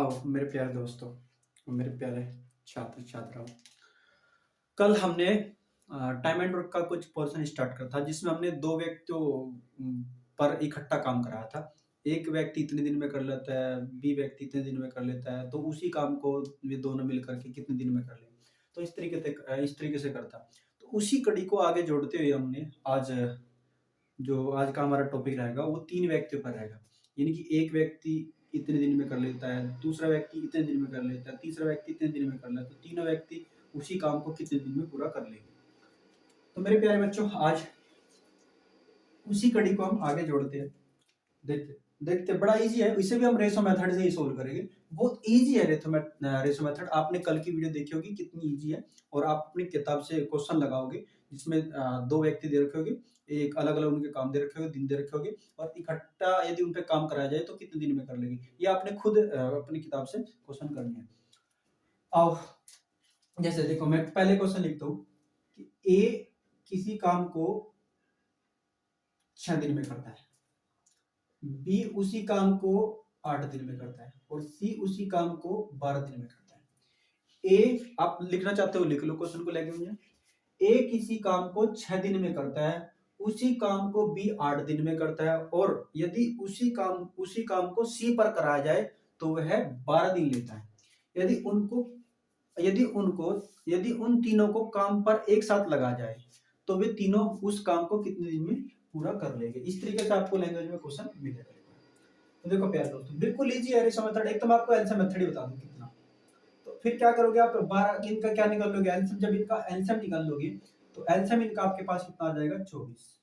आओ मेरे प्यारे दोस्तों, मेरे प्यारे छात्र छात्राओं। कल हमने टाइम एंड वर्क का कुछ पोर्शन स्टार्ट करा था जिसमें हमने दो व्यक्तियों पर इकट्ठा काम कराया था। एक व्यक्ति इतने दिन में कर लेता है, बी व्यक्ति इतने दिन में कर लेता है, तो उसी काम को ये दोनों मिल करके कितने दिन में कर लेंगे। तो इस तरीके से करता। तो उसी कड़ी को आगे जोड़ते हुए हमने आज का हमारा टॉपिक रहेगा वो 3 व्यक्तियों पर रहेगा। यानी कि एक व्यक्ति इतने दिन में कर लेता है, दूसरा व्यक्ति इतने दिन में कर लेता है, तीसरा व्यक्ति इतने दिन में कर लेता है, तो तीनों व्यक्ति उसी काम को कितने दिन में पूरा कर लेंगे। तो मेरे प्यारे बच्चों, आज उसी कड़ी को हम आगे जोड़ते हैं। देखते देखते बड़ा इजी है, इसे भी हम रेशो मेथड से ही सोल्व करेंगे। बहुत इजी है रेशो मेथड। आपने कल की वीडियो देखी होगी कितनी इजी है, और आप अपनी किताब से क्वेश्चन लगाओगे जिसमें दो व्यक्ति दे रखे होंगे, एक अलग अलग उनके काम दे रखे होंगे, दिन दे रखे होंगे, और इकट्ठा यदि उन पे काम कराया जाए तो कितने दिन में कर लेंगे। ये आपने खुद अपनी किताब से क्वेश्चन करनी है। आओ, जैसे देखो मैं पहले क्वेश्चन लिखता हूँ कि ए किसी काम को 6 दिन में करता है, बी उसी काम को 8 दिन में करता है, और सी उसी काम को 12 दिन में करता है। ए आप लिखना चाहते हो लिख लो क्वेश्चन को लेके मुझे। ए किसी काम को 6 दिन में करता है, उसी काम को बी 8 दिन में करता है, और यदि उसी काम को सी पर कराया जाए तो वह 12 दिन लेता है। यदि उनको यदि उन तीनों को काम पर एक साथ लगा जाए तो वे तीनों उस काम को कितने दिन में पूरा कर लेंगे। इस तरीके से आपको लैंग्वेज में क्वेश्चन मिलेगा। तो देखो प्यारे दोस्तों, बिल्कुल इजी है रेशो मेथड। एक तो मैं आपको एलसीएम मेथड ही बता दूं कितना। तो फिर क्या करोगे आप, 12 इनका क्या निकाल लोगे एलसीएम। जब इनका एलसीएम निकाल लोगे तो एलसीएम इनका आपके पास कितना आ जाएगा, 24।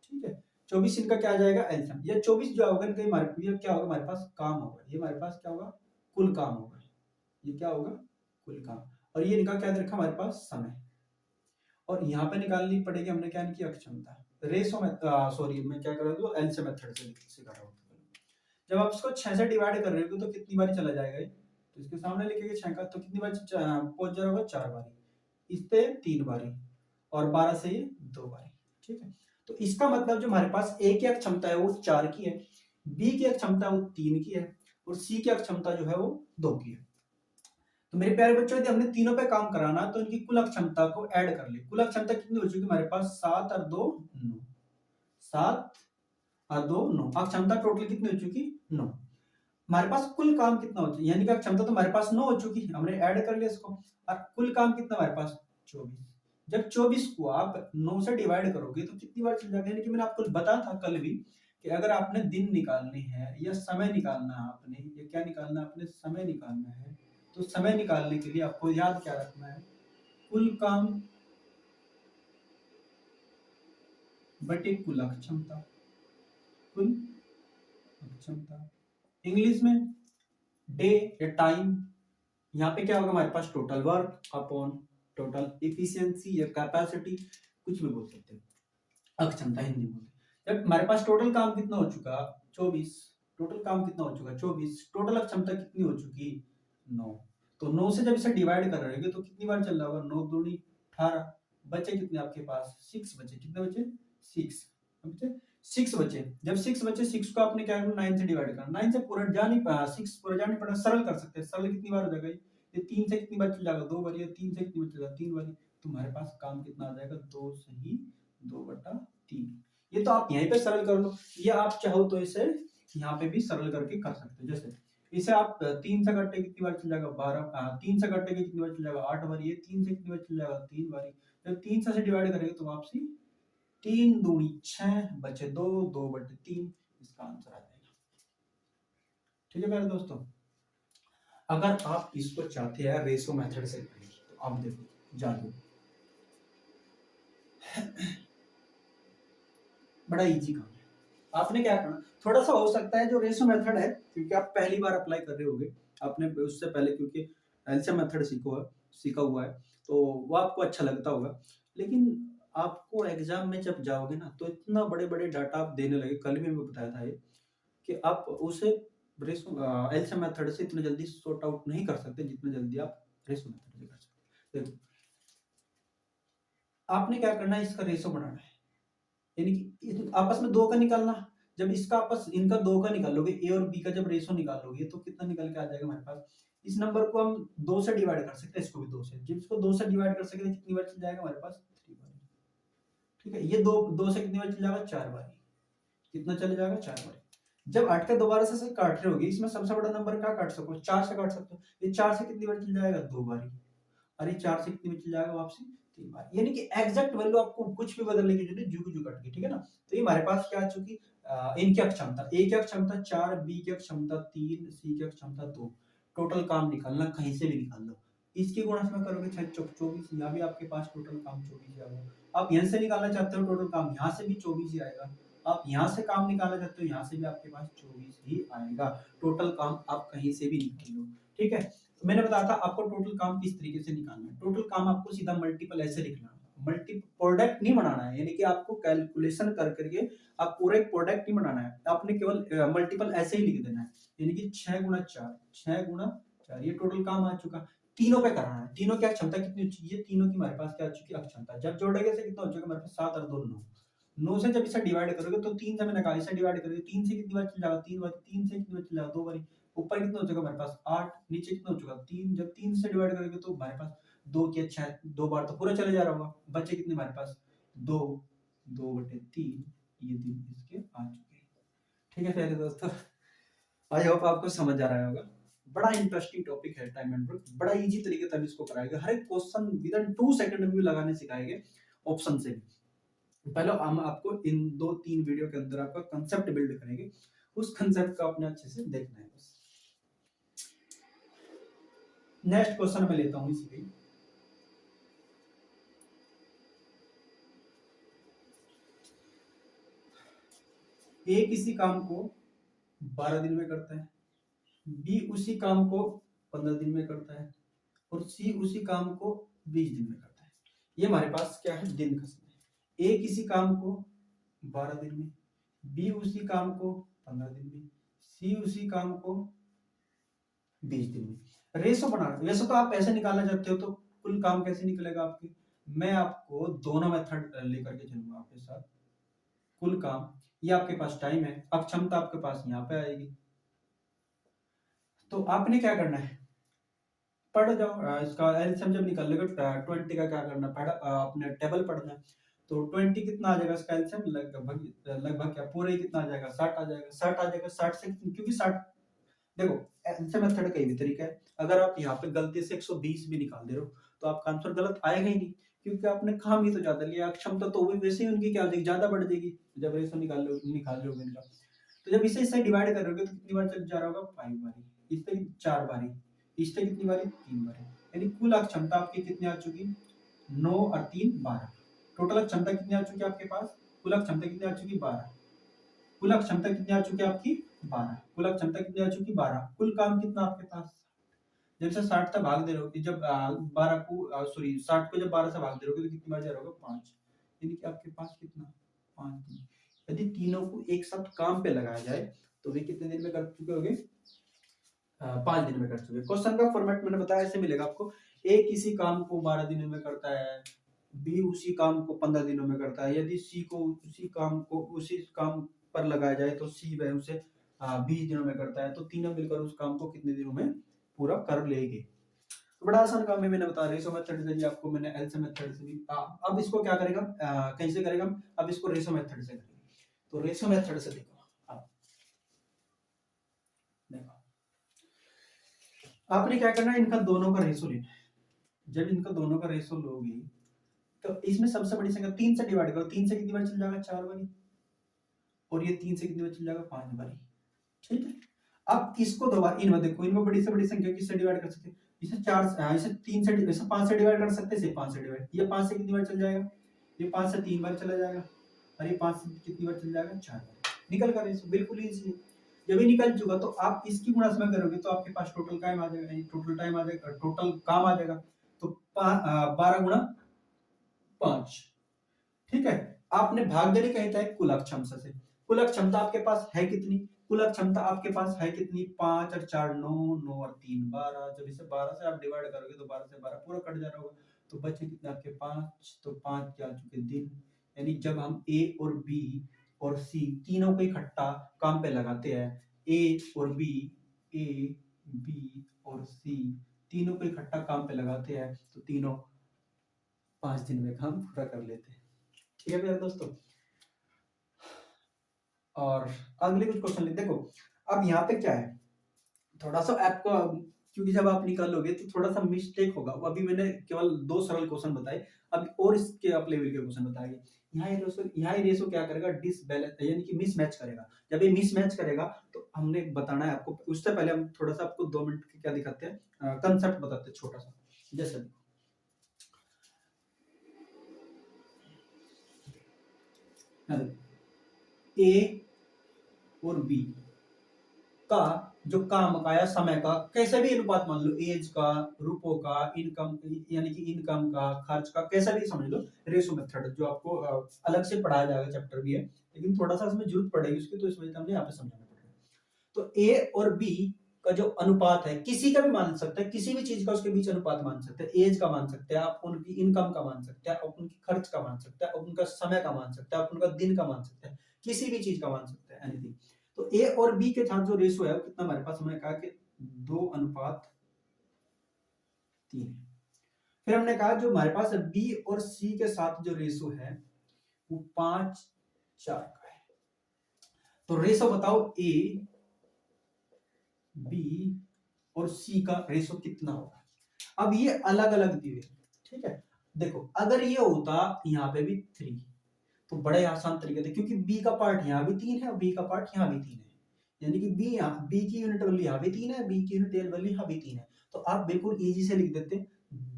ठीक है, 24 इनका क्या आ जाएगा एलसीएम। ये 24 जो होगा इनका ये क्या होगा हमारे पास, काम होगा। ये हमारे पास क्या होगा, कुल काम होगा। ये क्या होगा, कुल काम। और ये इनका क्या दे रखा हमारे पास, समय। और यहाँ पे निकालनी पड़ेगी हमने क्या इनकी अक्षमता। रेशो में सॉरी मैं क्या कर रहा हूँ, एलसीएम मेथड से सिखा रहा हूँ। जब आप इसको 6 से डिवाइड कर रहे हो तो कितनी बार चला जाएगा ये, तो इसके सामने लिखेंगे 6 का, तो कितनी बार पहुंच जाएगा, 4 बारी, इस पे 3 बारी, और 12 से ये 2 बारी। ठीक है, तो इसका मतलब जो हमारे पास ए की क्षमता है वो 4 की है, बी की क्षमता वो 3 की है, और सी की क्षमता जो है वो 2 की है। तो मेरे प्यारे बच्चों, यदि हमने तीनों पे काम कराना तो इनकी कुल क्षमता को ऐड कर ले। कुल क्षमता कितनी हो चुकी है हमारे पास, 7 और 2 9, 7 और 2 9। अब क्षमता टोटल कितनी हो चुकी, 9। हमारे पास कुल काम कितना हो चुका, यानी कि क्षमता तो हमारे पास 9 हो चुकी, हमने ऐड कर लिया इसको। और कुल काम कितना हमारे पास, 24। जब 24 को आप 9 से डिवाइड करोगे तो कितनी बार चल जाएगा। यानी कि मैंने आपको बताया था कल भी कि अगर आपने दिन निकालने हैं या समय निकालना है, आपने ये क्या निकालना है, आपने समय निकालना है, तो समय निकालने के लिए आपको याद क्या रखना है, कुल काम बटे कुल क्षमता। कुल क्षमता इंग्लिश में डे या टाइम। यहाँ पे क्या होगा हमारे पास, total work upon total efficiency या कैपेसिटी, कुछ भी बोल सकते हैं, अक्षमता हिंदी बोलते हैं। जब हमारे पास टोटल काम कितना हो चुका, 24। टोटल काम कितना हो चुका, 24। टोटल अक्षमता कितनी हो चुकी, 9। तो 9 से जब इसे डिवाइड कर रहे हैं तो कितनी बार चल रहा होगा, 9 दूनी 18। बचे कितने आपके पास, 6 बचे। कितने बचे, 6 बचे। 6 बचे। जब 6 बचे, 6 को आपने क्या करना, 9 से डिवाइड करना। 9 से पूरा जा नहीं पा 6 पूरा जा नहीं पड़ा, सरल कर सकते हैं। सरल कितनी बार हो जाएगा, ये 3 से कितनी बार चल जाएगा, 2 बार। ये 3 से कितनी बार चल जाएगा, 3 बार। तुम्हारे पास काम कितना आ जाएगा, 2 सही 2/3। ये तो आप यहीं पे सरल कर लो, ये आप चाहो तो इसे यहाँ पे भी सरल करके कर सकते हो। जैसे इसे आप 3 से काटे कितनी बार चल जाएगा, 12। 3 से काटे कितनी बार चल जाएगा, 8 बार। ये 3 से कितनी बार चल जाएगा, 3 बार। जब 3 से डिवाइड करेंगे तो वापसी 3 दूनी 6 बचे 2, 2/3। इसका आंसर आ जाएगा। ठीक है मेरे दोस्तों, अगर आप इसको चाहते हैं रेशो मेथड से तो आप देखो जादू, बड़ा इजी काम है। आपने क्या करना, थोड़ा सा हो सकता है जो रेशो मेथड है, क्योंकि आप पहली बार अप्लाई कर रहे होगे, आपने उससे पहले क्योंकि एलसीएम मेथड सीखा हुआ है, तो वो आपको अच्छा लगता होगा। लेकिन आपको एग्जाम में जब जाओगे ना तो इतना बड़े बड़े डाटा आप देने लगे, कल भी मैं बताया था ये, कि आप उसे एलसीएम मेथड से इतना जल्दी सॉर्ट आउट नहीं कर सकते जितना जल्दी आप रेशो मेथड से कर सकते। देखो आपने क्या करना है, इसका रेशो बनाना है, यानी कि आपस में 2 का निकालना। जब इसका आपस इनका दो का निकालोगे, ए और बी का जब रेशो निकालोगे तो कितना निकल के आ जाएगा हमारे पास। इस नंबर को हम 2 से डिवाइड कर सकते हैं, इसको भी 2 से। जब इसको 2 से डिवाइड कर सकते हैं कितनी बार चल जाएगा हमारे पास 3 बार। ठीक है, ये 2 से कितनी बार चल जाएगा 4 बार। कितना चले जाएगा 4 बार। जब 8 के दोबारा से काट रहे होगे, इसमें सबसे बड़ा नंबर क्या काट सको 4 से काट सकते हो। ये 4 से कितनी बार चल जाएगा 2 बार। और ये 4 से कितनी बार चल जाएगा वापसी 3 बार। यानी कि एग्जैक्ट वैल्यू आपको कुछ भी बदलने की जरूरत, जू कट गई, ठीक है ना। तो ये हमारे पास क्या आ चुकी इनकी अक्षमता, ए की अक्षमता 4, बी की अक्षमता 3, सी की अक्षमता 2। टोटल काम निकालना कहीं से भी निकाल लो। इसकी गुणा में करोगे 24, यहाँ भी आपके पास टोटल काम 24 आएगा। आप यहाँ से निकालना चाहते हो टोटल काम, यहाँ से भी 24 ही आएगा। आप यहाँ से काम निकालना चाहते हो, यहाँ से भी आपके पास 24 ही आएगा। टोटल काम आप कहीं से भी निकाल लो, ठीक है। तो मैंने बताया था आपको टोटल काम किस तरीके से निकालना है। टोटल काम आपको सीधा मल्टीपल ऐसे लिखना है, मल्टी प्रोडक्ट नहीं बनाना है, यानी कि आपको कैलकुलेशन कर करके आप पूरा एक प्रोडक्ट नहीं बनाना है, आपने केवल मल्टीपल ऐसे ही लिख देना है। यानी कि 6 गुणा 4, 6 गुणा 4, ये टोटल काम आ चुका। तीनों पे करना है, तीनों की क्षमता कितनी चाहिए, तीनों की हमारे पास क्या आ चुकी है क्षमता। जब जोड़ेंगे से कितना हो जाएगा हमारे पास 7 और 2 9। 9 से जब इसे डिवाइड करोगे तो 3 से मैंने कहा इसे डिवाइड करोगे 3 से कितनी बार चल जाएगा 3 बार, 3 से कितनी बार चल जाएगा 2 बार। ऊपर कितना हो जाएगा हमारे पास 8, नीचे कितना हो चुका 3। जब 3 से डिवाइड करोगे तो हमारे पास 2 की 6, 2 बार तो पूरा चले जा रहा होगा। बचे कितने हमारे पास 2, 2/3, ये 3 इसके आ चुके। ठीक है प्यारे दोस्तों, आई होप आपको समझ आ रहा होगा। बड़ा इंटरेस्टिंग टॉपिक है टाइम एंड वर्क, बड़ा इजी तरीके से इसको कराएगा। हर एक क्वेश्चन विद इन 2 सेकंड में भी लगाने सिखाएंगे ऑप्शन से भी। पहले हम आपको इन 2-3 वीडियो के अंदर आपका कंसेप्ट बिल्ड करेंगे, उस कंसेप्ट को आपने अच्छे से देखना है बस। नेक्स्ट क्वेश्चन मैं लेता हूं इसी पे। ए किसी काम को 12 दिन में करता है, बी उसी काम को 15 दिन में करता है और सी उसी काम को 20 दिन में करता है। ये हमारे पास क्या है दिन का समय। ए किसी काम को 12 दिन में, बी उसी काम को 15 दिन में, सी उसी काम को 20 दिन में। रेशो बनाना, वैसे तो आप पैसे निकालना चाहते हो तो कुल काम कैसे निकलेगा आपके, मैं आपको दोनों मेथड लेकर के चलूंगा आपके साथ। कुल काम, ये आपके पास टाइम है, अब क्षमता आपके पास यहाँ पे आएगी। तो आपने क्या करना है, पढ़ जाओ इसका एलसीएम जब निकालेगा 20 का क्या करना पड़ा, अपने टेबल पढ़ना है। तो 20 कितना आ जाएगा इसका एलसीएम, लगभग क्या पूरा ही कितना आ जाएगा 60 आ जाएगा। 60 आ जाएगा, 60 से क्योंकि 60 देखो ऐसे मेथड का भी तरीका है। अगर आप यहाँ पे गलती से 120 भी निकाल दे रहे हो तो आपका आंसर गलत आएगा ही नहीं, क्योंकि आपने काम ही तो ज्यादा लिया, क्षमता तो भी वैसे ही उनकी क्या हो जाएगी ज्यादा बढ़ जाएगी जब रेशो निकाल लोगे इनका। तो जब इसे डिवाइड करोगे तो कितनी बार चल जा रहा होगा 5 बारी, इससे 4 बारी, इससे कितनी बारी 3 बारी। यानी कुल क्षमता आपकी कितनी आ चुकी 9 और 3 12। टोटल क्षमता कितनी आ चुकी है आपके पास, कुल क्षमता कितनी आ चुकी 12। कुल क्षमता कितनी आ चुकी है आपकी 12। कुल क्षमता कितनी आ चुकी 12। कुल काम कितना आपके पास, जब से 60 तक भाग दे रहे हो, जब 12 को सॉरी 60 को जब 12 से भाग दे रहोगे तो कितनी बार जा रहा होगा 5। यानी कि आपके पास कितना 5 दिन। यदि तीनों को एक साथ काम पे लगाया जाए तो वे कितने दिन में कर चुके होंगे 5 दिन में कर चुके। क्वेश्चन का फॉर्मेट मैंने बताया ऐसे मिलेगा आपको। ए किसी काम को 12 दिनों में करता है, बी उसी काम को 15 दिनों में करता है। यदि सी को उसी काम पर लगाया जाए तो सी वह उसे 20 दिनों में करता है। तो तीनों मिलकर उस काम को कितने दिनों में पूरा कर लेंगे। तो बड़ा आसान काम है, मैंने बता रेशो मेथड से भी आपको मैंने एलसीएम मेथड से भी। अब इसको क्या करेगा कैसे करेगा, अब इसको रेशो मेथड से करेंगे। तो रेशो मेथड से देखो, अब देखो आपने क्या करना है, इनका दोनों का रेशो लेना है। जब इनका दोनों का रेशो लोगे तो इसमें सबसे बड़ी संख्या 3 से डिवाइड करो। 3 से कितनी बार चल जाएगा 4 बारी, और ये 3 से कितनी बार चल जाएगा 5 बारी। ठीक है, अब इसको दोबारा इनमें देखो, इनमें बड़ी से बड़ी संख्या किससे डिवाइड कर सकते हैं, इसे 4 इसे 3 से इसे 5 से डिवाइड कर सकते हैं, इसे 5 से डिवाइड। ये 5 से कितनी बार चल जाएगा, ये 5 से 3 बार चला जाएगा, और ये 5 से कितनी बार चल जाएगा 4 बार। निकल कर रेशो बिल्कुल इजी है। जब ये निकल चुका तो आप इसकी गुणा में करोगे तो आपके पास टोटल टाइम आ जाएगा, टोटल टाइम आ जाएगा, टोटल काम आ जाएगा। तो 12 गुणा 5। ठीक है, आपने भाग देने कहीं था कुल क्षमता से। कुल क्षमता आपके पास है कितनी, कुल क्षमता आपके पास है कितनी 5 और 4 9, 9 और 3 12। जब इसे 12 से आप डिवाइड करोगे तो 12 से 12 पूरा कट जा रहा होगा। तो बचे कितने आपके 5, तो 5 क्या चुके दिन। यानी जब हम ए और बी और सी तीनों को इकट्ठा काम पे लगाते हैं, ए और बी, ए बी और सी तीनों को इकट्ठा काम पे लगाते हैं तो तीनों 5 दिन में काम पूरा कर लेते हैं। ठीक है मेरे दोस्तों, और अगले कुछ क्वेश्चन लिख देखो। अब यहाँ पे क्या है, थोड़ा सा आपको, क्योंकि जब आप निकालोगे तो थोड़ा सा मिस्टेक होगा। अभी मैंने केवल 2 सरल क्वेश्चन बताए, अभी और इसके अप लेवल के क्वेश्चन बताएंगे। यहाँ ये रेशो क्या करेगा, डिसबैलेंस यानी कि मिसमैच करेगा। जब ये मिसमैच करेगा तो हमने बताना है आपको। उससे पहले हम थोड़ा सा आपको 2 मिनट क्या दिखाते हैं, कंसेप्ट बताते हैं छोटा सा। जैसे ए और बी का जो काम का या समय का कैसा भी अनुपात मान लो, एज का, रुपयों का, इनकम यानी कि इनकम का, खर्च का, कैसा भी समझ लो, रेशो मेथड जो आपको अलग से पढ़ाया जाएगा, चैप्टर भी है लेकिन थोड़ा सा इसमें जरूरत पड़ेगी उसकी, तो इस वजह से हमने यहाँ पे समझाना पड़ेगा। तो ए और बी का जो अनुपात है, किसी का भी मान सकते हैं, किसी भी चीज का उसके बीच अनुपात मान सकते हैं। एज का मान सकते हैं आप, उनकी इनकम का मान सकते हैं आप, उनकी खर्च का मान सकते हैं, उनका समय का मान सकते हैं आप, उनका दिन का मान सकते हैं, किसी भी चीज का मान सकते हैं, एनीथिंग। तो ए और बी के साथ जो रेशो है वो कितना हमारे पास, हमने कहा कि 2:3 है। फिर हमने कहा जो हमारे पास बी और सी के साथ जो रेशो है वो 5:4 का है। तो रेशो बताओ ए, बी और सी का रेशो कितना होगा। अब ये अलग अलग दिए, ठीक है। देखो अगर ये होता यहाँ पे भी 3 तो बड़े आसान तरीके से, क्योंकि बी का पार्ट यहाँ भी 3 है और बी का पार्ट यहाँ भी 3 है, यानी कि बी की यूनिट वैल्यू यहाँ भी 3 है, बी की यूनिट वैल्यू यहाँ भी 3 है। तो आप बिल्कुल इजी से लिख देते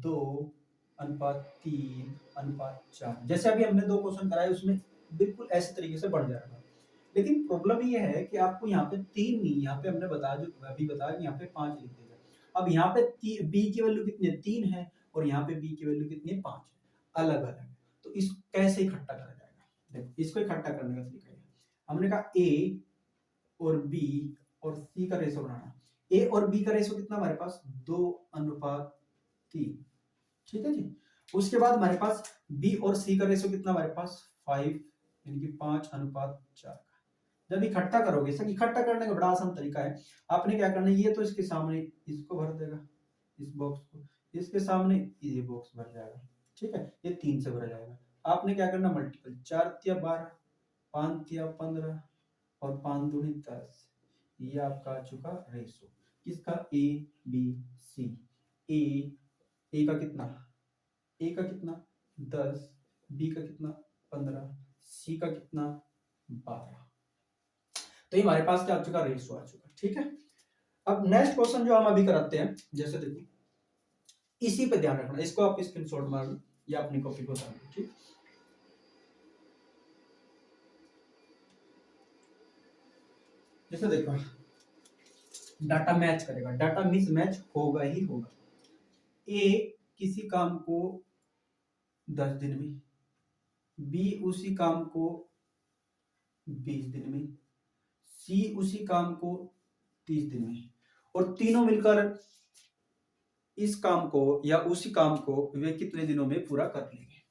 2:3:4, जैसे अभी हमने 2 क्वेश्चन कराए उसमें बिल्कुल ऐसे तरीके से बढ़ जाएगा। लेकिन प्रॉब्लम ये है कि आपको यहाँ पे 3 नहीं, यहाँ पे हमने बताया, जो अभी बताया कि यहाँ पे 5 लिख देगा। अब यहाँ पे बी की वैल्यू कितनी है, 3 है, और यहाँ पे बी की वैल्यू कितनी है, 5 है, अलग अलग। तो इस कैसे इकट्ठा करा जाएगा, देखो इसको इकट्ठा करने का तरीका है, हमने कहा ए और बी और सी का रेशो बनाना। ए और बी का रेशो कितना हमारे पास, 2:3, ठीक है जी। उसके बाद हमारे पास बी और सी का रेशो कितना हमारे पास, 5, यानी कि 5:4। जब इकट्ठा करोगे, सर इकट्ठा करने का बड़ा आसान तरीका है। आपने क्या करना है, ये तो इसके सामने इसको भर देगा, इस बॉक्स को, इसके सामने ये बॉक्स भर जाएगा, ठीक है। ये 3 से भरा जाएगा। आपने क्या करना, मल्टीपल, 4×12, 5×15 और 5×2=10। ये आपका आ चुका रेशो किसका, ए बी सी। ए का कितना, ए का कितना 10, बी का कितना 15, सी का कितना 12। तो ये हमारे पास क्या आ चुका, रेशो आ चुका, ठीक है। अब नेक्स्ट क्वेश्चन जो हम अभी कराते हैं, जैसे देखो इसी पे ध्यान रखना, इसको आप स्क्रीनशॉट मार लो या अपनी कॉपी को उतार लो, ठीक। जैसे देखो डाटा मैच करेगा, डाटा मिसमैच होगा ही होगा। ए किसी काम को 10 दिन में, बी उसी काम को 20 दिन में, सी उसी काम को 30 दिन में, और तीनों मिलकर इस काम को या उसी काम को वे कितने दिनों में पूरा कर लेंगे।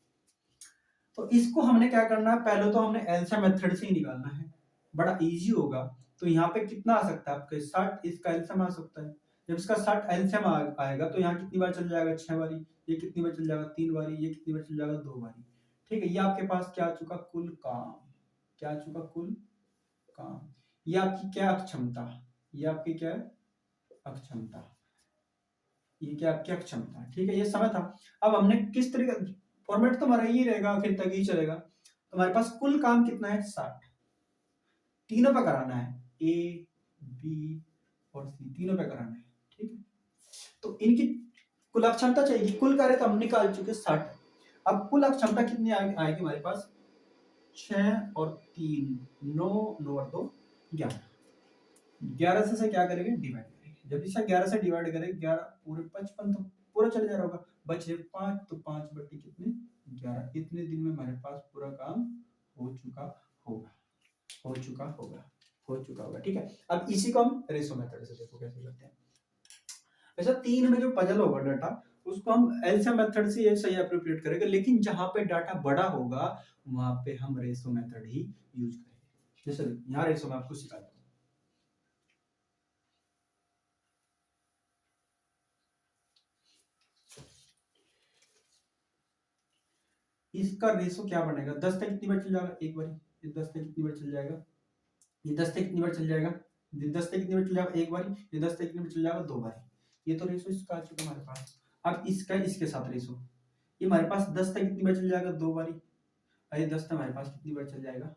तो इसको हमने क्या करना है, पहले तो हमने एलसीएम मेथड से ही निकालना है, बड़ा इजी होगा। तो यहाँ पे कितना आ सकता है आपके 60, इसका एलसीएम आ सकता है। जब इसका 60 एलसीएम आएगा तो यहाँ कितनी बार चल जाएगा, 6 बारी। ये कितनी बार चल जाएगा, 3 बारी। ये कितनी बार चल जाएगा, 2 बारी। ठीक है, ये आपके पास क्या आ चुका, कुल काम। क्या आ चुका, कुल काम। ये आपकी क्या अक्षमता, ये आपकी क्या है, अक्षमता। ये क्या आपकी अक्षमता, ठीक है, ये समय था। अब हमने किस तरीके, फॉर्मेट तो हमारा ये रहेगा, आखिर तक ही चलेगा। तो हमारे पास कुल काम कितना है, 60। तीनों पे कराना है, ए बी और सी, तीनों पे कराना है, ठीक है। तो इनकी कुल अक्षमता चाहिए, कुल कार्य तो हम निकाल चुके 60। अब कुल अक्षमता कितनी आएगी हमारे पास, 6 और 3 9, 9 और 2 11। 11 से क्या करेंगे, डिवाइड करेंगे। जब इसे 11 से डिवाइड करेंगे, 11 पूरे 55 तो पूरा चले जा रहा होगा, बचे 5, तो 5 बटे कितने, 11। इतने दिन में हमारे पास पूरा काम हो चुका होगा, हो चुका होगा, हो चुका होगा, ठीक है। अब इसी को हम रेशो मेथड से देखो कैसे करते हैं। वैसे 3 में जो पजल होगा डाटा, उसको हम एलसीएम मेथड से सही अप्रोप्रिएट करेंगे, लेकिन जहां पे डाटा बड़ा होगा वहां पे हम रेशो मेथड ही यूज करेंगे। जैसे यहाँ रेशो मैं आपको सिखा दूँ, इसका रेशो क्या बनेगा, 10 तक कितनी बार चल जाएगा, एक बार, ये 10 तक कितनी बार चल जाएगा, ये 10 तक कितनी बार चल जाएगा, ये 10 तक कितनी बार चल जाएगा, एक बार, ये 10 तक कितनी बार चल जाएगा, दो बार। ये तो रेशो इसका आ चुका हमारे पास। अब इसका इसके साथ रेशो, ये हमारे पास 10 तक कितनी बार चल जाएगा, दो बार। ये 10 तक हमारे पास कितनी बार चल जाएगा,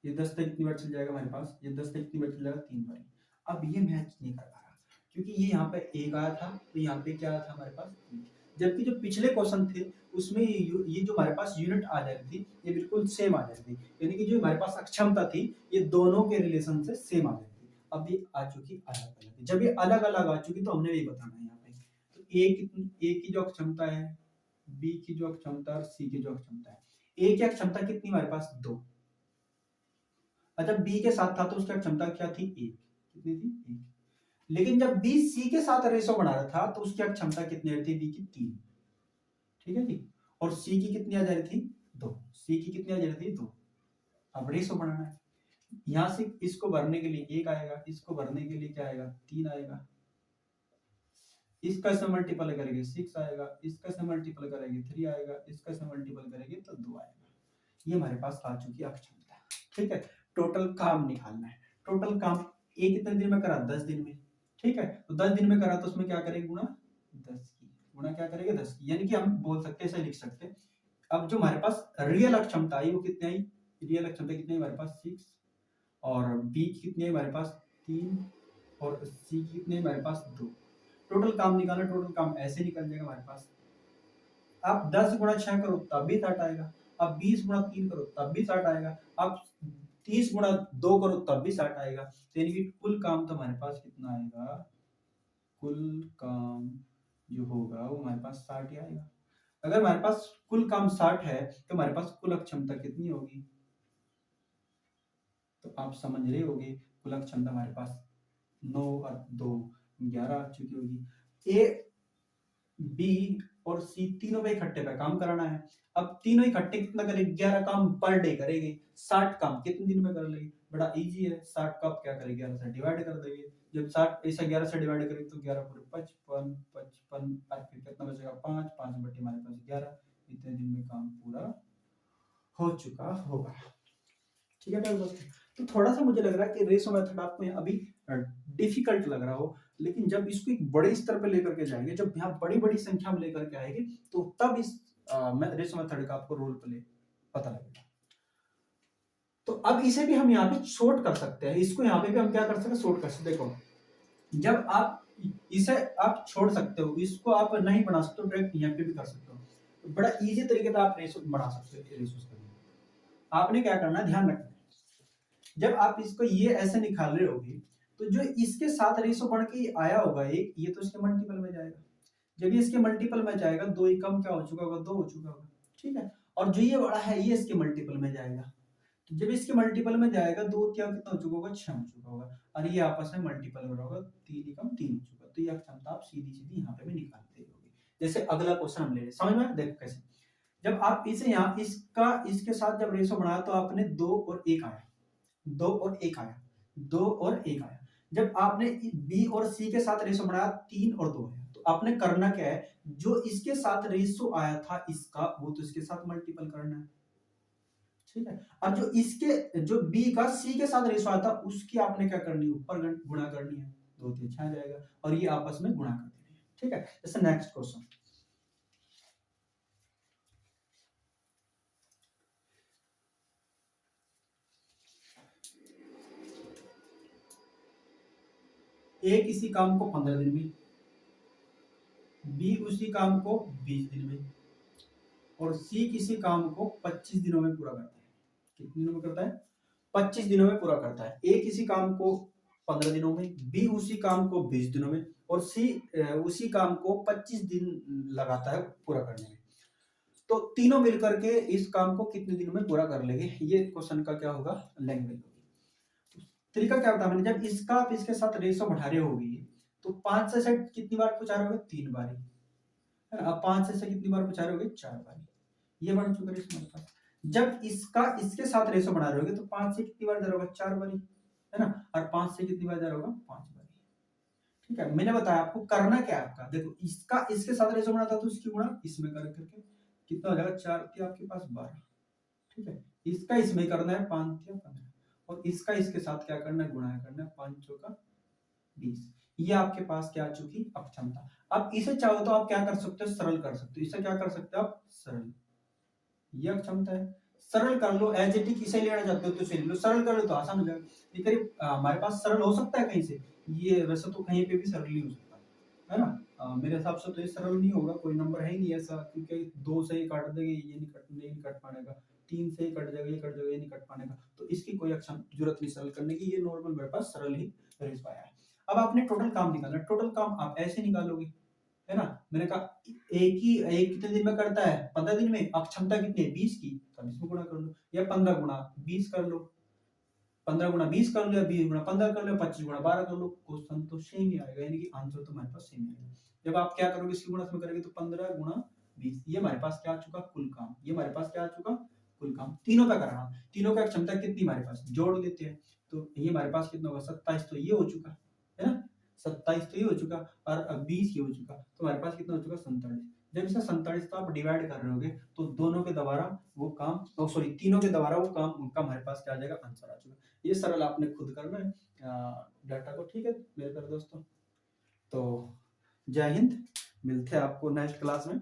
ये 10 तक कितनी बार चल जाएगा हमारे पास, ये 10 तक कितनी बार चल जाएगा, तीन बार। अब ये मैच नहीं कर पा रहा क्योंकि ये यहाँ पे एक आया था, तो यहाँ पे क्या आया था हमारे पास, जबकि जो पिछले क्वेश्चन थे उसमें ये जो हमारे पास यूनिट आ जाती थी ये बिल्कुल सेम आ जाती थी, यानी कि जो हमारे पास अक्षमता थी ये दोनों के रिलेशन से सेम आ जाती थी। अब ये आ चुकी अलग अलग, जब ये अलग अलग आ चुकी तो हमने यही बताना है यहाँ पे, तो ए की जो अक्षमता है, बी की जो अक्षमता और सी की जो अक्षमता है, ए की अक्षमता कितनी हमारे पास, दो। अच्छा बी के साथ था तो उसकी क्षमता क्या थी, एक, कितनी थी, एक। लेकिन जब बी सी के साथ रेशो बना रहा था तो उसकी क्षमता कितनी आ रही थी, बी की तीन, ठीक है जी, और सी की कितनी आ जा रही थी, दो, सी की कितनी आ जा रही थी, दो। अब रेशो बनाना है, यहां से इसको भरने के लिए एक आएगा, इसको भरने के लिए क्या आएगा, तीन आएगा, इसका से मल्टीपल करेंगे सिक्स आएगा, इसका से मल्टीपल करेंगे थ्री आएगा, इसका से मल्टीपल करेंगे तो दो आएगा। ये हमारे पास आ चुकी अक्षमता, ठीक है। टोटल काम निकालना है, टोटल काम ए कितने दिन में करा, 10 दिन में, ठीक है। तो 10 दिन में करा तो उसमें क्या करेंगे, गुणा 10 की, गुणा क्या करेंगे 10 की, यानी कि हम बोल सकते हैं, ऐसे लिख सकते हैं। अब जो हमारे पास रियल अक्षमता आई वो कितनी आई, रियल अक्षमता कितनी हमारे पास 6, और बी की कितनी है हमारे पास 3, और सी की कितनी है हमारे पास 2। टोटल काम निकालना, टोटल काम ऐसे निकल जाएगा हमारे पास, आप 10 गुणा 6 करो तब भी 60 आएगा, अब 20 गुणा 3 करो तब भी 60 आएगा, अब 30 गुणा 2 करो तब भी 60 आएगा। तो यानी कि कुल काम तो हमारे पास कितना आएगा, कुल काम जो होगा वो हमारे पास 60 ही आएगा। अगर हमारे पास कुल काम 60 है तो हमारे पास कुल क्षमता कितनी होगी, तो आप समझ रहे होगे कुल क्षमता हमारे पास 9 और 2 11 आ चुकी होगी। ए बी और सी तीनों पे इकट्ठे पे काम कराना है। अब तीनों इकट्ठे कितना करेंगे, 11 काम पर डे करेंगे, 60 काम कितने दिन में कर लेंगे, बड़ा इजी है। 60 का आप क्या करेंगे, 11 से डिवाइड कर देंगे, जब 60 ऐसा 11 से डिवाइड करेंगे तो 11 पूरे 55 55 और फिर कितना बचेगा 5 5 बटे हमारे पास 11, इतने दिन में काम पूरा हो चुका होगा, ठीक है दोस्तों। तो थोड़ा सा मुझे लग रहा है कि रेशो मेथड आपको अभी डिफिकल्ट लग रहा हो, लेकिन जब इसको एक बड़े स्तर पे लेकर के जाएंगे, जब यहाँ बड़ी बड़ी संख्या में लेकर के आएंगे तो तब इस रेशो मेथड का आपको रोल प्ले पता लगेगा। तो अब इसे भी हम यहाँ पे शॉर्ट कर सकते हैं, इसको यहाँ पे भी हम क्या कर सकते हैं, शॉर्ट कर सकते हैं। देखो जब आप इसे आप छोड़ सकते हो, इसको आप नहीं बना सकते हो, डायरेक्ट यहाँ पे भी कर सकते हो, तो बड़ा इजी तरीके से आप रेशो बना सकते हो। रेशो आपने क्या करना है, ध्यान रखना, जब आप इसको ये ऐसे निकाल रहे होगे तो जो इसके साथ रेशो बढ़ के आया होगा एक, ये तो इसके मल्टीपल में जाएगा, जब ये इसके मल्टीपल में जाएगा, दो ही कम क्या हो चुका होगा, दो हो चुका होगा, ठीक है। और जो ये बड़ा है ये इसके मल्टीपल में जाएगा, तो जब इसके मल्टीपल में जाएगा, दो क्या कितना हो चुका होगा, 6 हो चुका होगा, और ये आपस में मल्टीपल में होगा, 3 ही कम 3 हो चुका, तो ये क्षमता आप सीधी सीधी यहाँ पे भी निकालते होगे। जैसे अगला क्वेश्चन हम ले रहे हैं, समझ में, देखो कैसे, जब आप इसे यहाँ इसका इसके साथ जब रेशो बढ़ाया तो आपने 2 और 1 आया, 2 और 1 आया, 2 और 1 आया। जब आपने बी और सी के साथ रेशो बढ़ाया 3 और 2 आया, तो आपने करना क्या है, जो इसके साथ रेशो आया था इसका, वो तो इसके साथ मल्टीपल करना है, ठीक है। और जो इसके जो बी का सी के साथ रेशो आया था उसकी आपने क्या करनी है, ऊपर गुणा करनी है, 2 3 6 जाएगा, और ये आपस में गुणा कर देनी है, ठीक है। जैसे नेक्स्ट क्वेश्चन, ए किसी काम को 15 दिन में, बी उसी काम को 20 दिन में, और सी किसी काम को 25 दिनों में पूरा करता है। कितने दिनों में करता है, 25 दिनों में पूरा करता है। ए किसी काम को 15 दिनों में, बी उसी काम को 20 दिनों में, और सी उसी काम को 25 दिन लगाता है पूरा करने में। तो तीनों मिलकर के इस काम को कितने दिनों में पूरा कर लेंगे, ये क्वेश्चन का क्या होगा, लैंग्वेज होगी। तरीका क्या होता है, जब इसका आप इसके साथ रेशो बढ़ा रहे होगी तो 5 से कितनी बार पूछा रहे होगे, 3 बार, अब 5 से कितनी बार पूछा रहे होगे, 4 बार, ये बढ़ चुका है इसमें। जब इसका इसके साथ रेशो बना रहे होगे तो 5 से कितनी बार जा रहा होगा, 4 बारी, है ना, और 5 से कितनी बार जा रहा होगा, 5 बारी। ठीक है, मैंने बताया आपको करना क्या है आपका, देखो इसका इसके साथ रेशो बना था तो इसकी गुणा इसमें कर करके कितना हो जाएगा, 4 थी आपके पास 12। ठीक है, इसका इसमें करना है 5 या 15, और इसका इसके साथ क्या करना है, गुणा करना है, 5 चौका 20। ये आपके पास क्या आ चुकी, अक्षमता। अब इसे चाहो तो आप क्या कर सकते हो, सरल कर सकते हो, इसे क्या कर सकते हो आप, सरल, ये अक्षमता है, सरल कर लो, एज इट इज इसे लेना चाहते हो तो इसे ले लो, सरल कर लो तो आसान हो जाएगा। ये करीब हमारे पास सरल हो सकता है कहीं से, ये वैसे तो कहीं पे भी सरल नहीं हो सकता, है ना। मेरे हिसाब से तो ये सरल नहीं होगा, कोई नंबर है ही नहीं ऐसा, क्योंकि 2 से ही काट देंगे, ये नहीं कट पाएगा, 3 से ही कट जाएगा, ये कट जाएगा, ये नहीं कट पाएगा, तो इसकी कोई अक्षम जरूरत नहीं सरल करने की, ये नॉर्मल मेरे पास सरल ही रह पाया है। अब आपने टोटल काम निकालना, टोटल काम आप ऐसे निकालोगे, है ना, मैंने कहा एक कितने दिन में करता है, 15 दिन में, अक्षमता कितनी है 20 की, तो 20 में गुणा कर लो, या 15 गुणा 20 कर लो, 15 गुणा 20 कर लो, या 20 गुणा 15 कर लो, 25 गुणा 12 कर लो, क्वेश्चन तो सेम ही आएगा, यानी कि आंसर तो हमारे पास सेम ही आएगा। जब आप क्या करोगे, इसकी गुणा इसमें करेंगे तो 15 गुणा 20, ये हमारे पास क्या आ चुका, कुल काम, ये हमारे पास क्या आ चुका, कुल काम, तीनों का कराना, तीनों का क्षमता कितनी हमारे पास, जोड़ लेते हैं, तो ये हमारे पास कितना होगा, 27, तो ये हो चुका है ना, 27 तो ये हो चुका, और 20 ये हो चुका, तो हमारे पास कितना हो चुका, 47। जब इसे 47 तो आप डिवाइड कर रहे होगे तो दोनों के द्वारा वो काम, सॉरी तीनों के द्वारा वो काम, उनका हमारे पास क्या आ जाएगा, आंसर आ चुका। ये सरल आपने खुद करना है डाटा को, ठीक है मेरे प्यारे दोस्तों। तो जय हिंद, मिलते हैं आपको नेक्स्ट क्लास में।